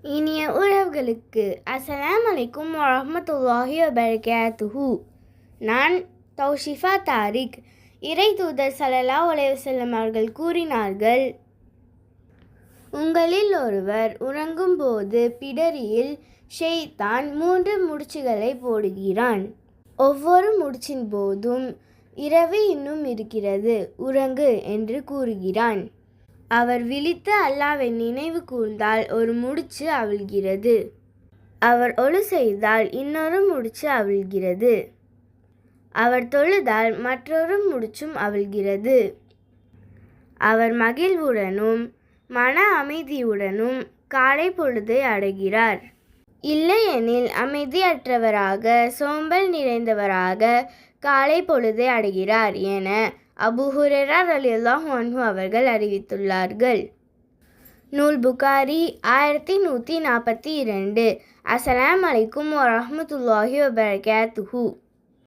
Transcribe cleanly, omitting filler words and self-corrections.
இனிய உறவுகளுக்கு அஸ்ஸலாமு அலைக்கும் வரஹ்மத்துல்லாஹி வபரகாத்துஹு. நான் தௌஷிஃபா தாரிக். இறை தூதர் ஸல்லல்லாஹு அலைஹி வஸல்லம் அவர்கள் கூறினார்கள், உங்களில் ஒருவர் உறங்கும்போது பிடரியில் ஷைத்தான் 3 முடிச்சுகளை போடுகிறான். ஒவ்வொரு முடிச்சின் போதும் இரவு இன்னும் இருக்கிறது, உறங்கு என்று கூறுகிறான். அவர் விழித்து அல்லாஹ்வை நினைவு கூர்ந்தால் ஒரு முடிச்சு அவிழ்கிறது. அவர் ஒழு செய்தால் இன்னொரு முடிச்சு அவிழ்கிறது. அவர் தொழுதால் மற்றொரு முடிச்சும் அவிழ்கிறது. அவர் மகிழ்வுடனும் மன அமைதியுடனும் காலை பொழுதை அடைகிறார். இல்லையெனில் அமைதியற்றவராக சோம்பல் நிறைந்தவராக காலை பொழுதை அடைகிறார் என அபூ ஹுரைரா ரலியல்லாஹு அன்ஹு அவர்கள் அறிவித்துள்ளார்கள். நூல் புகாரி 1142. அஸ்ஸலாமு அலைக்கும் வரஹ்மத்துல்லாஹி வபரகாத்துஹு.